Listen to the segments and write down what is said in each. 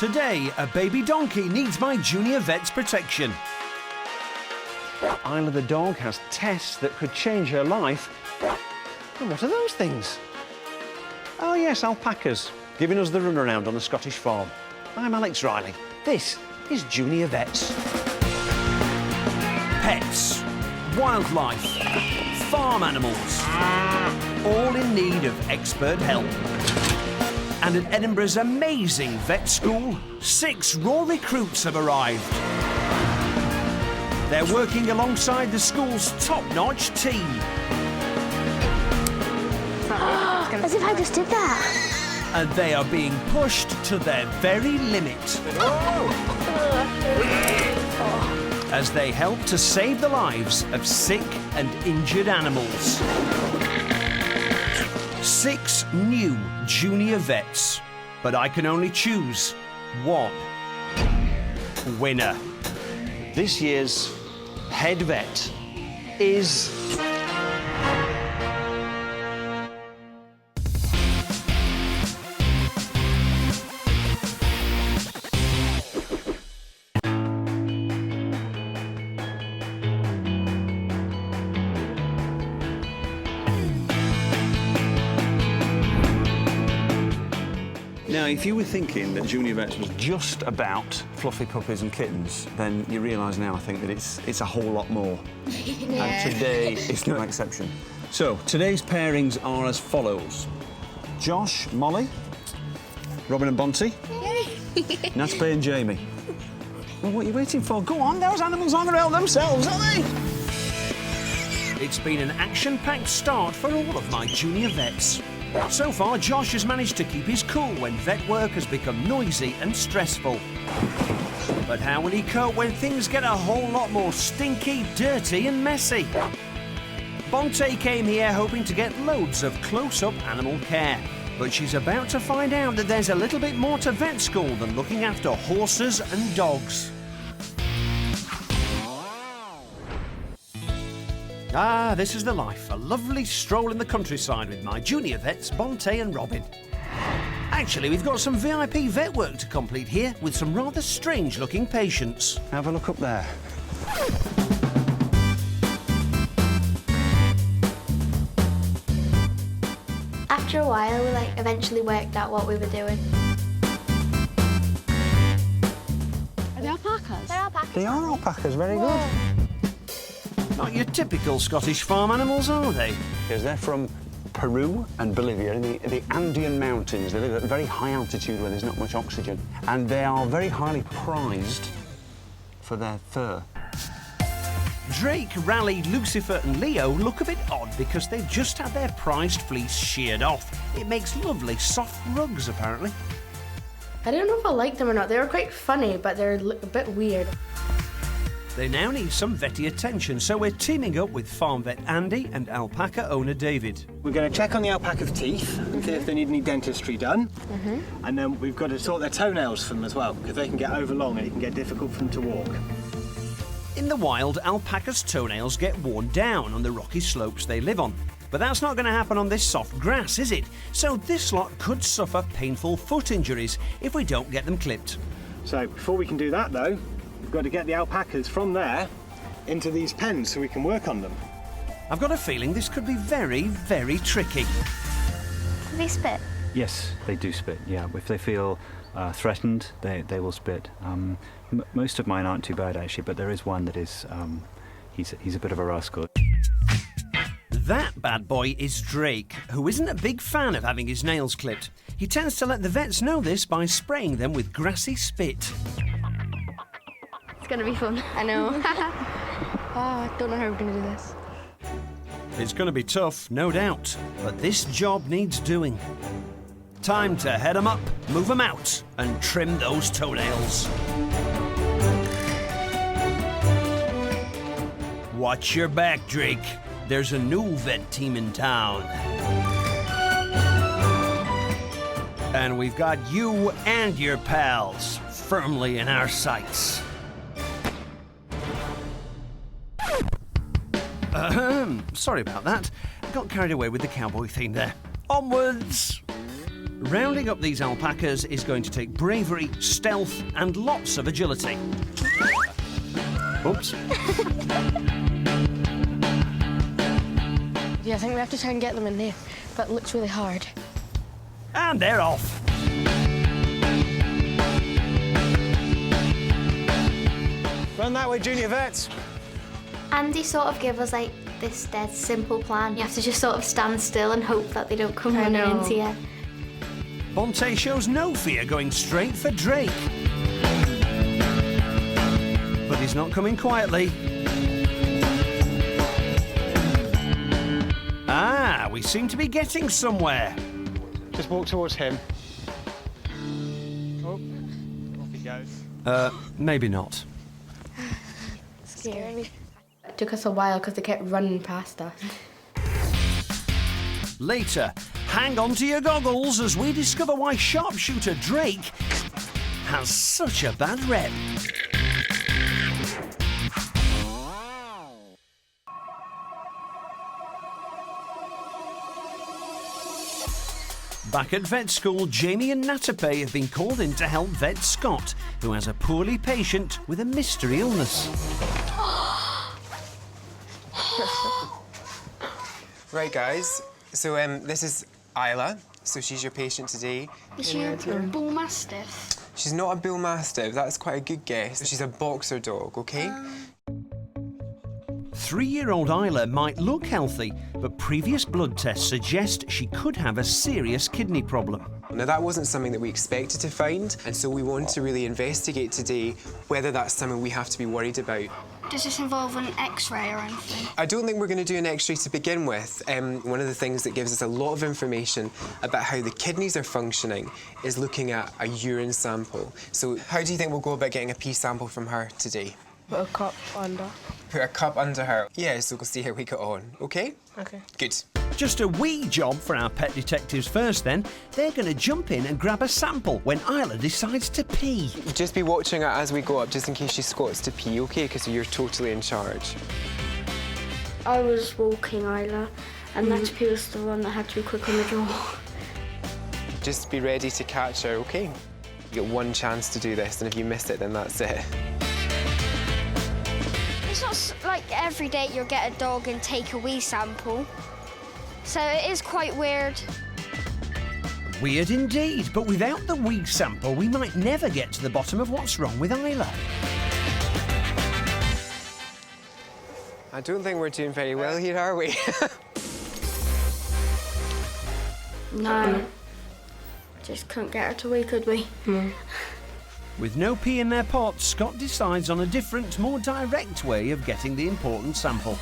Today, a baby donkey needs my junior vet's protection. Isla the dog has tests that could change her life. And what are those things? Oh yes, alpacas, giving us the runaround on the Scottish farm. I'm Alex Riley. This is Junior Vets. Pets, wildlife, farm animals, all in need of expert help. And at Edinburgh's amazing vet school, 6 raw recruits have arrived. They're working alongside the school's top-notch team. As if I just did that. And they are being pushed to their very limit. As they help to save the lives of sick and injured animals. 6 new junior vets, but I can only choose one winner. This year's head vet is... Now, if you were thinking that Junior Vets was just about fluffy puppies and kittens, then you realise now, I think, that it's a whole lot more. Yeah. And today is no exception. So, today's pairings are as follows. Josh, Molly, Robin and Bonty, Nat Bay and Jamie. Well, what are you waiting for? Go on, those animals aren't going to help themselves, are they? It's been an action-packed start for all of my Junior Vets. So far, Josh has managed to keep his cool when vet work has become noisy and stressful. But how will he cope when things get a whole lot more stinky, dirty and messy? Bonte came here hoping to get loads of close-up animal care. But she's about to find out that there's a little bit more to vet school than looking after horses and dogs. Ah, this is the life. A lovely stroll in the countryside with my junior vets, Bonte and Robin. Actually, we've got some VIP vet work to complete here with some rather strange-looking patients. Have a look up there. After a while, we eventually worked out what we were doing. Are they alpacas? They're alpacas. They are alpacas, very good. Not your typical Scottish farm animals, are they? Because they're from Peru and Bolivia in the Andean mountains. They live at a very high altitude where there's not much oxygen. And they are very highly prized for their fur. Drake, Raleigh, Lucifer and Leo look a bit odd because they've just had their prized fleece sheared off. It makes lovely soft rugs, apparently. I don't know if I like them or not. They were quite funny, but they're a bit weird. They now need some vetty attention, so we're teaming up with farm vet Andy and alpaca owner David. We're going to check on the alpaca's teeth and see if they need any dentistry done. And then we've got to sort their toenails for them as well, because they can get overlong and it can get difficult for them to walk. In the wild, alpaca's toenails get worn down on the rocky slopes they live on. But that's not going to happen on this soft grass, is it? So this lot could suffer painful foot injuries if we don't get them clipped. So before we can do that though, we've got to get the alpacas from there into these pens so we can work on them. I've got a feeling this could be very, very tricky. Do they spit? Yes, they do spit, yeah. If they feel threatened, they will spit. Most of mine aren't too bad, actually, but there is one that is, he's a bit of a rascal. That bad boy is Drake, who isn't a big fan of having his nails clipped. He tends to let the vets know this by spraying them with grassy spit. It's going to be fun. I know. I don't know how we're going to do this. It's going to be tough, no doubt, but this job needs doing. Time to head 'em up, move 'em out, and trim those toenails. Watch your back, Drake. There's a new vet team in town. And we've got you and your pals firmly in our sights. Sorry about that. Got carried away with the cowboy theme there. Onwards! Rounding up these alpacas is going to take bravery, stealth, and lots of agility. Oops. Yeah, I think we have to try and get them in there, but it looks really hard. And they're off. Run that way, junior vets. Andy sort of gave us like this dead simple plan. You have to just sort of stand still and hope that they don't come running into you. Bonte shows no fear going straight for Drake. But he's not coming quietly. Ah, we seem to be getting somewhere. Just walk towards him. Oh, off he goes. Maybe not. Scary. It took us a while because they kept running past us. Later, hang on to your goggles as we discover why sharpshooter Drake has such a bad rep. Back at vet school, Jamie and Natape have been called in to help vet Scott, who has a poorly patient with a mystery illness. Right, guys, so this is Isla, so she's your patient today. Is she a bull mastiff? She's not a bull mastiff, that's quite a good guess. She's a boxer dog, okay? 3-year-old Isla might look healthy, but previous blood tests suggest she could have a serious kidney problem. Now, that wasn't something that we expected to find, and so we want to really investigate today whether that's something we have to be worried about. Does this involve an X-ray or anything? I don't think we're going to do an X-ray to begin with. One of the things that gives us a lot of information about how the kidneys are functioning is looking at a urine sample. So how do you think we'll go about getting a pee sample from her today? Put a cup under. Put a cup under her. Yeah, so we'll see how we get on, OK? OK. Good. Just a wee job for our pet detectives first, then. They're going to jump in and grab a sample when Isla decides to pee. Just be watching her as we go up, just in case she squats to pee, OK? Because you're totally in charge. I was walking Isla, and Natape was the one that had to be quick on the draw. Just be ready to catch her, OK? You get one chance to do this, and if you miss it, then that's it. It's not like every day you'll get a dog and take a wee sample. So it is quite weird. Weird indeed, but without the wee sample, we might never get to the bottom of what's wrong with Isla. I don't think we're doing very well here, are we? No. Just couldn't get her to wee, could we? With no pee in their pot, Scott decides on a different, more direct way of getting the important sample.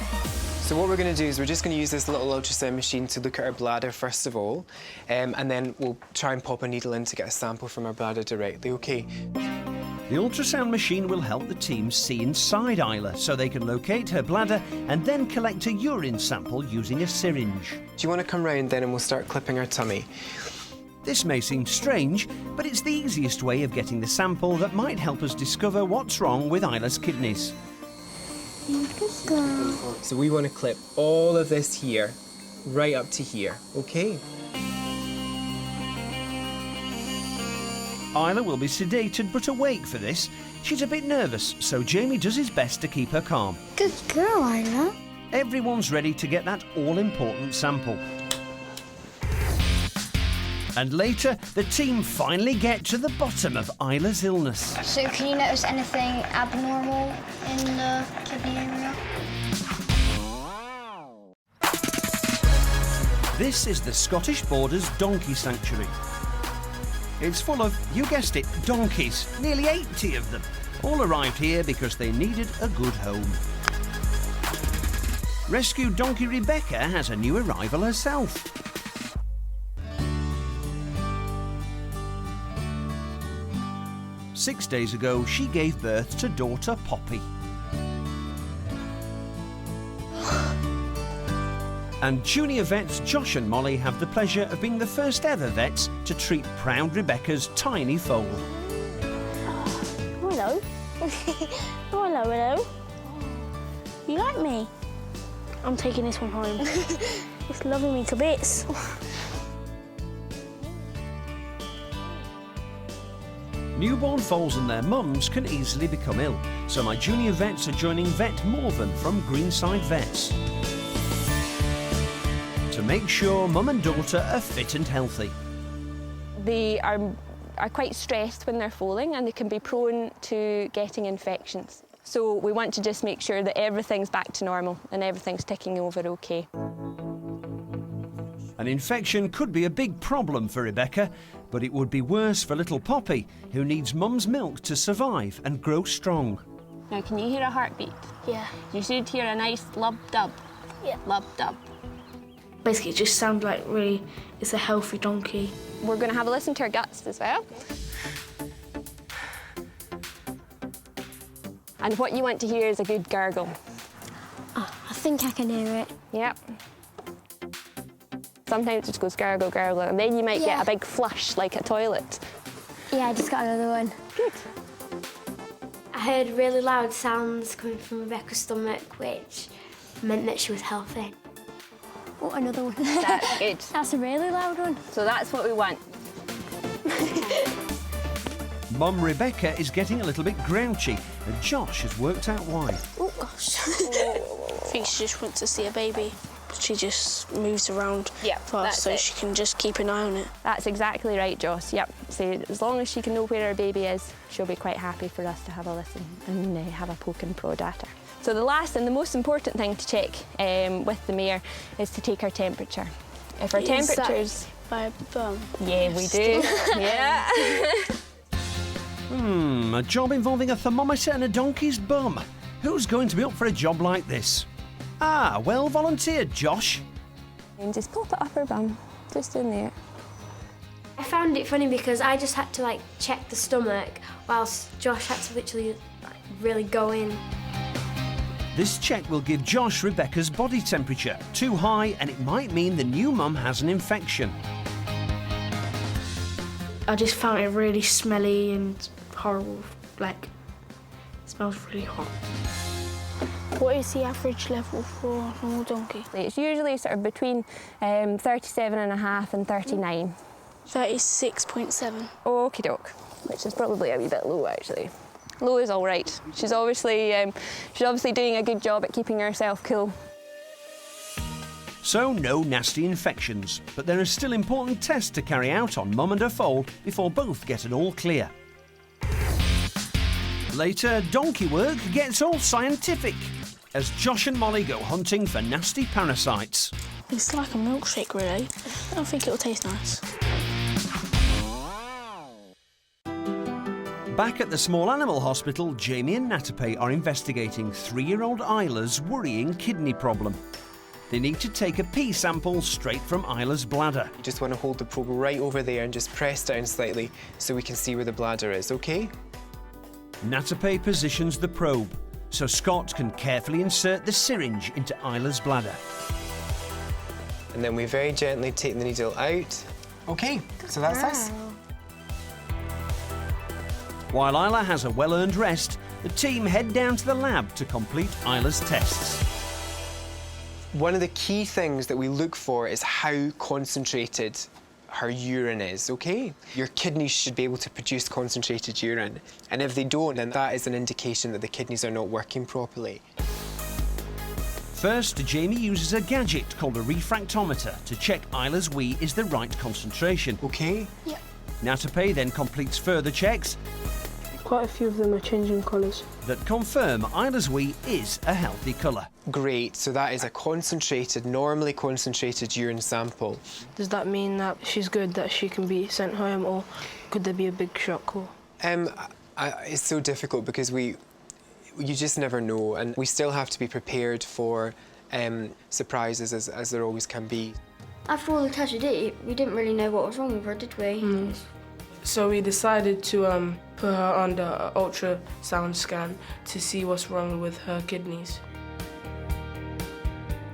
So what we're going to do is we're just going to use this little ultrasound machine to look at her bladder first of all, and then we'll try and pop a needle in to get a sample from her bladder directly, OK? The ultrasound machine will help the team see inside Isla so they can locate her bladder and then collect a urine sample using a syringe. Do you want to come round then and we'll start clipping her tummy? This may seem strange, but it's the easiest way of getting the sample that might help us discover what's wrong with Isla's kidneys. So we want to clip all of this here, right up to here, OK? Isla will be sedated but awake for this. She's a bit nervous, so Jamie does his best to keep her calm. Good girl, Isla. Everyone's ready to get that all-important sample. And later, the team finally get to the bottom of Isla's illness. So can you notice anything abnormal in the kidney area? This is the Scottish Borders Donkey Sanctuary. It's full of, you guessed it, donkeys, nearly 80 of them. All arrived here because they needed a good home. Rescued donkey Rebecca has a new arrival herself. Six days ago, she gave birth to daughter Poppy. And junior vets Josh and Molly have the pleasure of being the first ever vets to treat proud Rebecca's tiny foal. Hello. Oh, hello, hello. You like me? I'm taking this one home. It's loving me to bits. Newborn foals and their mums can easily become ill, so my junior vets are joining Vet Morven from Greenside Vets to make sure mum and daughter are fit and healthy. They are quite stressed when they're foaling and they can be prone to getting infections. So we want to just make sure that everything's back to normal and everything's ticking over okay. An infection could be a big problem for Rebecca, but it would be worse for little Poppy, who needs mum's milk to survive and grow strong. Now, can you hear a heartbeat? Yeah. You should hear a nice lub-dub. Yeah. Lub-dub. Basically, it just sounds like really, it's a healthy donkey. We're going to have a listen to her guts as well. And what you want to hear is a good gargle. Oh, I think I can hear it. Yep. Sometimes it just goes gargle, gargle, and then you might get a big flush like a toilet. Yeah, I just got another one. Good. I heard really loud sounds coming from Rebecca's stomach, which meant that she was healthy. Oh, another one. That's good. That's a really loud one. So that's what we want. Mum Rebecca is getting a little bit grouchy, and Josh has worked out why. Oh, gosh. I think she just wants to see a baby. She just moves around fast, so she can just keep an eye on it. That's exactly right, Joss. Yep. So as long as she can know where her baby is, she'll be quite happy for us to have a listen and have a poke and prod at her. So the last and the most important thing to check with the mare is to take her temperature. If her temperature's... By a bum? Yeah, we do. Yeah. A job involving a thermometer and a donkey's bum. Who's going to be up for a job like this? Ah, well volunteered, Josh. And just pop it up her bum, just in there. I found it funny because I just had to check the stomach whilst Josh had to literally really go in. This check will give Josh Rebecca's body temperature. Too high and it might mean the new mum has an infection. I just found it really smelly and horrible. It smells really hot. What is the average level for a normal donkey? It's usually sort of between 37.5 and 39. 36.7. Okie doke, which is probably a wee bit low actually. Low is all right. She's obviously doing a good job at keeping herself cool. So no nasty infections, but there are still important tests to carry out on mum and her foal before both get an all clear. Later, donkey work gets all scientific as Josh and Molly go hunting for nasty parasites. It's like a milkshake, really. I don't think it'll taste nice. Back at the small animal hospital, Jamie and Natape are investigating 3-year-old Isla's worrying kidney problem. They need to take a pee sample straight from Isla's bladder. You just want to hold the probe right over there and just press down slightly so we can see where the bladder is, OK? Natape positions the probe so Scott can carefully insert the syringe into Isla's bladder. And then we very gently take the needle out. OK, so that's us. While Isla has a well-earned rest, the team head down to the lab to complete Isla's tests. One of the key things that we look for is how concentrated her urine is, OK? Your kidneys should be able to produce concentrated urine. And if they don't, then that is an indication that the kidneys are not working properly. First, Jamie uses a gadget called a refractometer to check Isla's wee is the right concentration. OK? Yeah. Natape then completes further checks. Quite a few of them are changing colours. That confirm Isla's wee is a healthy colour. Great, so that is a concentrated, normally concentrated urine sample. Does that mean that she's good, that she can be sent home, or could there be a big shock? Or? It's so difficult because you just never know, and we still have to be prepared for surprises as there always can be. After all the tests we did, we didn't really know what was wrong with her, did we? So we decided to put her under an ultrasound scan to see what's wrong with her kidneys.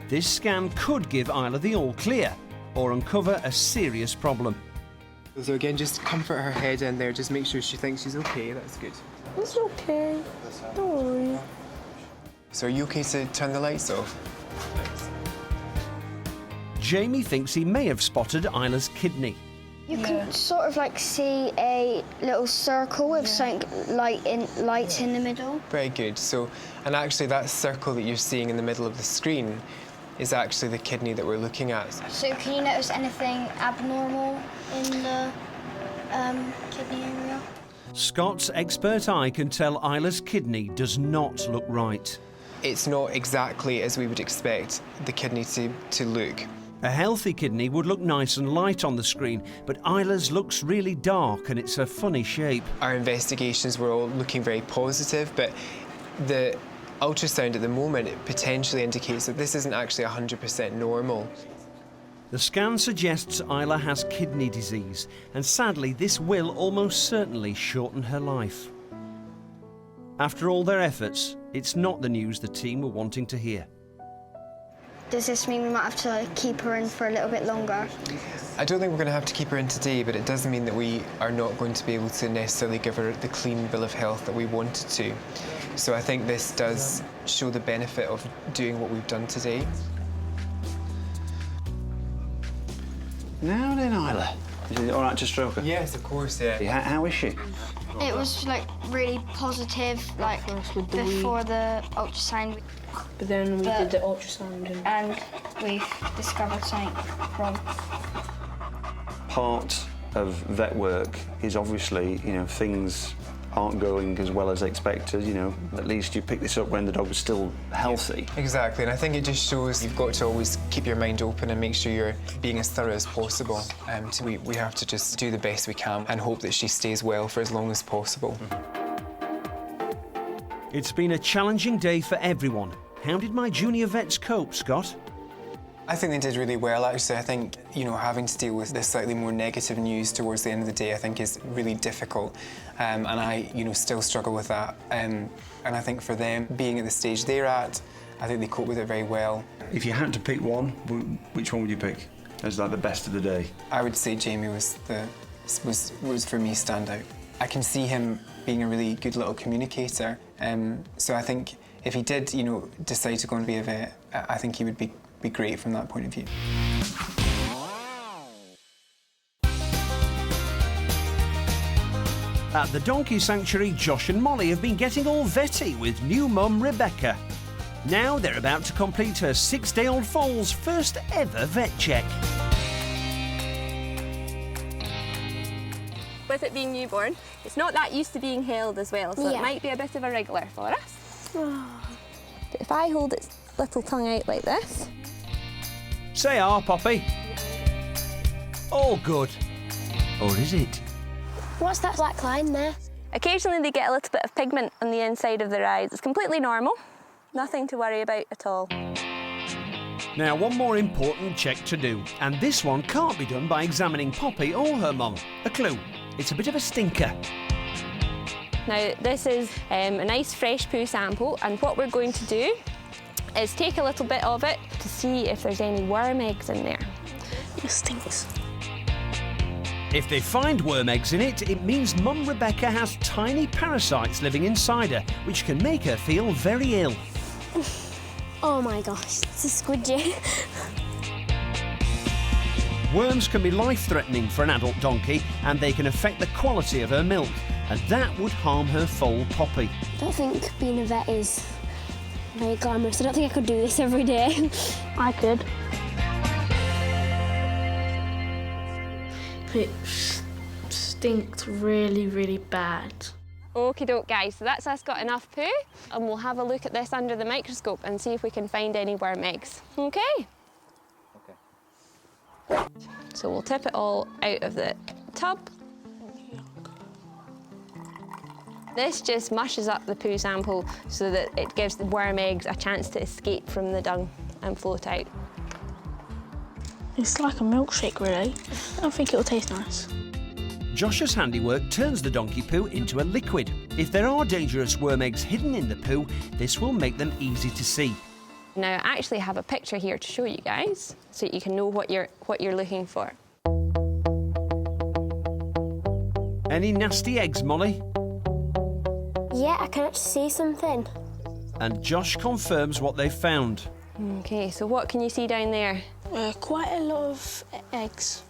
This scan could give Isla the all clear or uncover a serious problem. So again, just comfort her head in there, just make sure she thinks she's okay, that's good. It's okay, don't worry. So are you okay to turn the lights off? Jamie thinks he may have spotted Isla's kidney. You can sort of like see a little circle with something light in the middle. Very good. So, and actually that circle that you're seeing in the middle of the screen is actually the kidney that we're looking at. So can you notice anything abnormal in the kidney area? Scott's expert eye can tell Isla's kidney does not look right. It's not exactly as we would expect the kidney to look. A healthy kidney would look nice and light on the screen, but Isla's looks really dark and it's a funny shape. Our investigations were all looking very positive, but the ultrasound at the moment potentially indicates that this isn't actually 100% normal. The scan suggests Isla has kidney disease, and sadly this will almost certainly shorten her life. After all their efforts, it's not the news the team were wanting to hear. Does this mean we might have to keep her in for a little bit longer? I don't think we're going to have to keep her in today, but it does mean that we are not going to be able to necessarily give her the clean bill of health that we wanted to. So I think this does show the benefit of doing what we've done today. Now then, Isla. Is it all right to stroke her? Yes, of course, yeah. How is she? It was like really positive, like before the ultrasound. But then we did the ultrasound and we've discovered something wrong. Part of vet work is obviously, things aren't going as well as expected, At least you pick this up when the dog was still healthy. Exactly, and I think it just shows you've got to always keep your mind open and make sure you're being as thorough as possible. We have to just do the best we can and hope that she stays well for as long as possible. It's been a challenging day for everyone. How did my junior vets cope, Scott? I think they did really well, actually. I think, having to deal with this slightly more negative news towards the end of the day, I think is really difficult. And I, still struggle with that. And I think for them, being at the stage they're at, I think they cope with it very well. If you had to pick one, which one would you pick as like the best of the day? I would say Jamie was for me standout. I can see him being a really good little communicator. So I think if he did, decide to go and be a vet, I think he would be great from that point of view. At the Donkey Sanctuary, Josh and Molly have been getting all vetty with new mum Rebecca. Now they're about to complete her 6-day-old foal's first ever vet check. With it being newborn, it's not that used to being held as well, so it might be a bit of a wriggler for us. But if I hold its little tongue out like this... Say ah, Poppy. All good. Or is it? What's that black line there? Occasionally they get a little bit of pigment on the inside of their eyes. It's completely normal. Nothing to worry about at all. Now, one more important check to do, and this one can't be done by examining Poppy or her mum. A clue. It's a bit of a stinker. Now, this is a nice fresh poo sample, and what we're going to do is take a little bit of it to see if there's any worm eggs in there. It stinks. If they find worm eggs in it, it means Mum Rebecca has tiny parasites living inside her, which can make her feel very ill. Oh my gosh, it's a squidgy. Worms can be life-threatening for an adult donkey, and they can affect the quality of her milk, and that would harm her foal, Poppy. I don't think being a vet is very glamorous. I don't think I could do this every day. I could. It stinks really, really bad. Okie doke, guys, so that's us got enough poo, and we'll have a look at this under the microscope and see if we can find any worm eggs. Okay? Okay. So we'll tip it all out of the tub. This just mushes up the poo sample so that it gives the worm eggs a chance to escape from the dung and float out. It's like a milkshake, really. I don't think it'll taste nice. Josh's handiwork turns the donkey poo into a liquid. If there are dangerous worm eggs hidden in the poo, this will make them easy to see. Now, I actually have a picture here to show you guys, so you can know what you're looking for. Any nasty eggs, Molly? Yeah, I can actually see something. And Josh confirms what they've found. Okay, so what can you see down there? Quite a lot of eggs.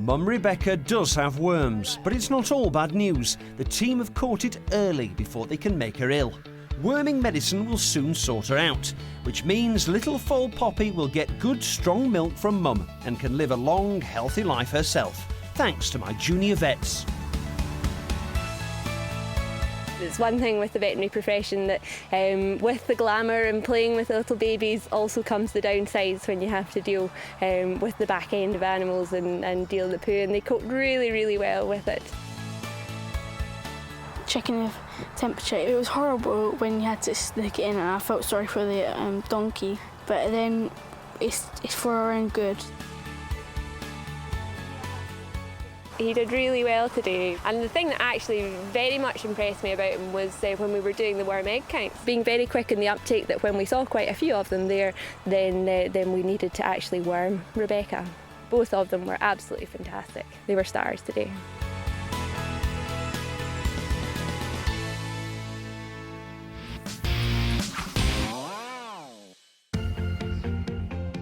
Mum Rebecca does have worms, but it's not all bad news. The team have caught it early before they can make her ill. Worming medicine will soon sort her out, which means little foal Poppy will get good, strong milk from Mum and can live a long, healthy life herself, thanks to my junior vets. It's one thing with the veterinary profession that with the glamour and playing with the little babies also comes the downsides when you have to deal with the back end of animals and deal with the poo, and they cope really, really well with it. Checking the temperature, it was horrible when you had to stick it in, and I felt sorry for the donkey, but then it's for our own good. He did really well today, and the thing that actually very much impressed me about him was when we were doing the worm egg count, being very quick in the uptake, that when we saw quite a few of them there, then we needed to actually worm Rebecca. Both of them were absolutely fantastic. They were stars today.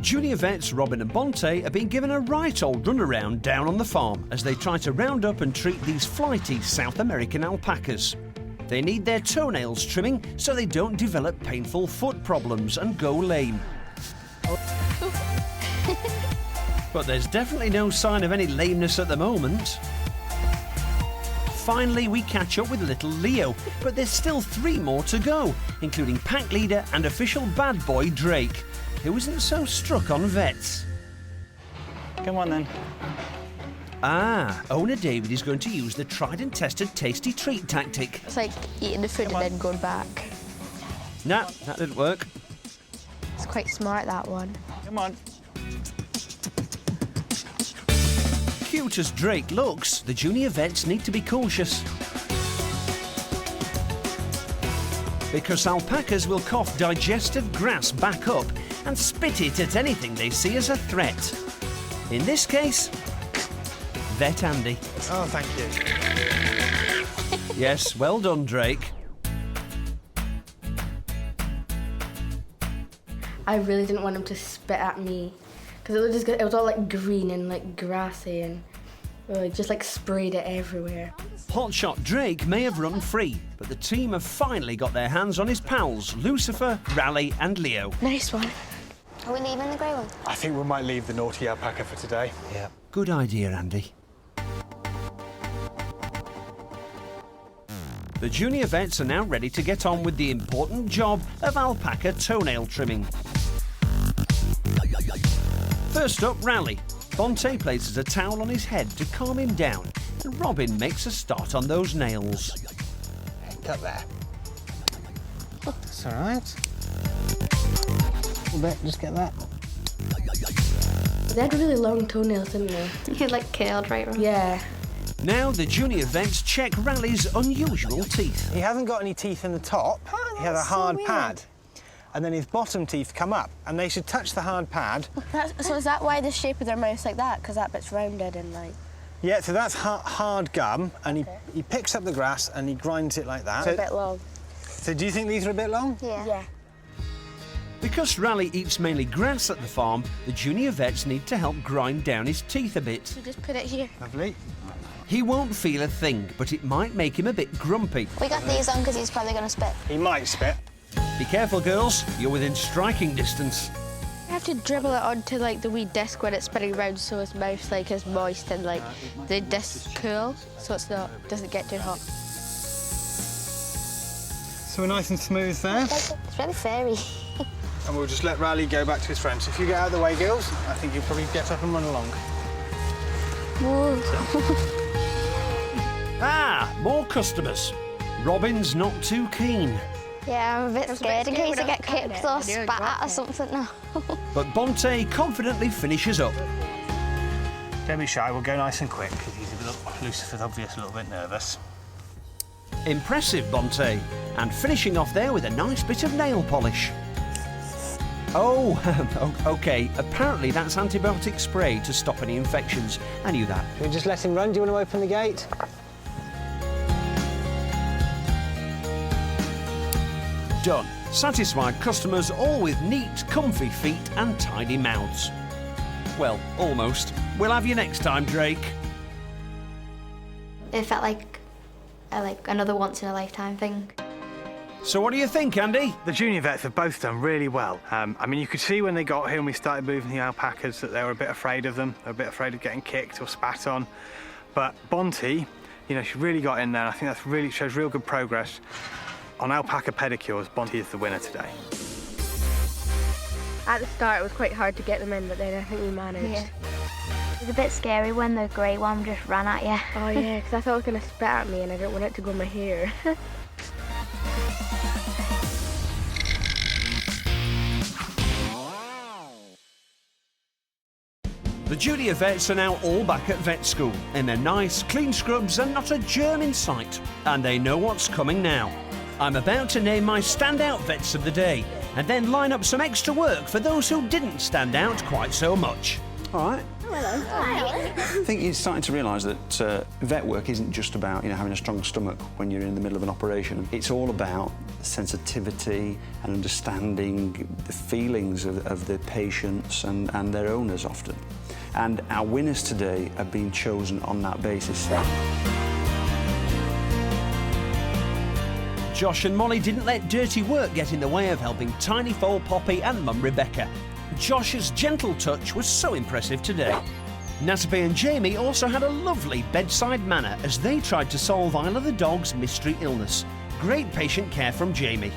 Junior vets Robin and Bonte are being given a right old runaround down on the farm as they try to round up and treat these flighty South American alpacas. They need their toenails trimming so they don't develop painful foot problems and go lame. But there's definitely no sign of any lameness at the moment. Finally, we catch up with little Leo, but there's still 3 more to go, including pack leader and official bad boy Drake, who isn't so struck on vets. Come on then. Ah, owner David is going to use the tried and tested tasty treat tactic. It's like eating the food and then going back. Nah, that didn't work. It's quite smart, that one. Come on. Cute as Drake looks, the junior vets need to be cautious. Because alpacas will cough digested grass back up and spit it at anything they see as a threat. In this case, Vet Andy. Oh, thank you. Yes, well done, Drake. I really didn't want him to spit at me because it was all like green and like grassy, and it just like sprayed it everywhere. Hotshot Drake may have run free, but the team have finally got their hands on his pals, Lucifer, Raleigh and Leo. Nice one. Are we leaving the grey one? I think we might leave the naughty alpaca for today. Yeah. Good idea, Andy. The junior vets are now ready to get on with the important job of alpaca toenail trimming. First up, Raleigh. Bonte places a towel on his head to calm him down, and Robin makes a start on those nails. Cut there. That's all right. A little bit, just get that. They had really long toenails, didn't they? He like curled right around. Yeah. Now the junior vets check Raleigh's unusual teeth. He hasn't got any teeth in the top. He has a hard pad. And then his bottom teeth come up, and they should touch the hard pad. So is that why the shape of their mouth's like that? Because that bit's rounded and like... Yeah, so that's hard gum, and he picks up the grass and he grinds it like that. It's a bit long. So do you think these are a bit long? Yeah. Because Raleigh eats mainly grass at the farm, the junior vets need to help grind down his teeth a bit. So just put it here. Lovely. He won't feel a thing, but it might make him a bit grumpy. We got these on because he's probably going to spit. He might spit. Be careful, girls. You're within striking distance. You have to dribble it onto like the wee disc when it's spinning around, so his mouth like is moist and like the disc cool, so doesn't get too hot. So we're nice and smooth there. It's really fairy. And we'll just let Raleigh go back to his friends. If you get out of the way, girls, I think you'll probably get up and run along. Ah, more customers. Robin's not too keen. Yeah, I'm a bit scared in case I get kicked or spat at or something now. But Bonte confidently finishes up. Don't be shy, we'll go nice and quick, because he's a little, Lucifer's obviously a little bit nervous. Impressive, Bonte. And finishing off there with a nice bit of nail polish. Oh, OK. Apparently that's antibiotic spray to stop any infections. I knew that. Should we just let him run? Do you want to open the gate? Done. Satisfied customers, all with neat, comfy feet and tidy mouths. Well, almost. We'll have you next time, Drake. It felt like another once-in-a-lifetime thing. So what do you think, Andy? The junior vets have both done really well. I mean, you could see when they got here and we started moving the alpacas that they were a bit afraid of them. They were a bit afraid of getting kicked or spat on. But Bonte, you know, she really got in there. I think that's really shows real good progress. On alpaca pedicures, Bonte is the winner today. At the start, it was quite hard to get them in, but then I think we managed. Yeah. It was a bit scary when the grey one just ran at you. Oh yeah, because I thought it was going to spit at me and I didn't want it to go in my hair. The junior vets are now all back at vet school, in their nice, clean scrubs and not a germ in sight. And they know what's coming now. I'm about to name my standout vets of the day, and then line up some extra work for those who didn't stand out quite so much. All right. Hello. Hi. I think you're starting to realise that vet work isn't just about, you know, having a strong stomach when you're in the middle of an operation. It's all about sensitivity and understanding the feelings of the patients and their owners often. And our winners today have been chosen on that basis. Josh and Molly didn't let dirty work get in the way of helping tiny foal Poppy and mum Rebecca. Josh's gentle touch was so impressive today. Natalie and Jamie also had a lovely bedside manner as they tried to solve Isla the dog's mystery illness. Great patient care from Jamie.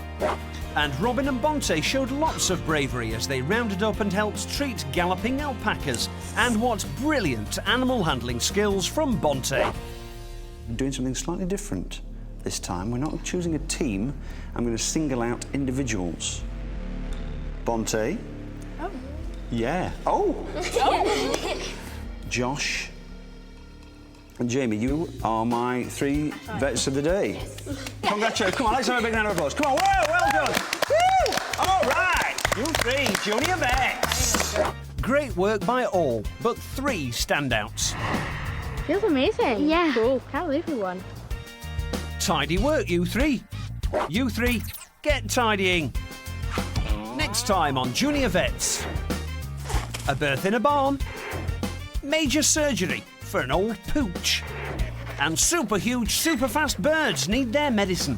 And Robin and Bonte showed lots of bravery as they rounded up and helped treat galloping alpacas. And what brilliant animal handling skills from Bonte. Doing something slightly different this time. We're not choosing a team. I'm going to single out individuals. Bonte. Oh. Yeah. Oh! Josh and Jamie, you are my 3 vets of the day. Congratulations. Come on, let's have a big round of applause. Come on, whoa, well done. Woo! All right, you 3 junior vets. Great work by all, but 3 standouts. Feels amazing. Yeah. Cool. Can't believe we won. Tidy work, you 3. You 3, get tidying. Next time on Junior Vets. A birth in a barn. Major surgery for an old pooch. And super huge, super fast birds need their medicine.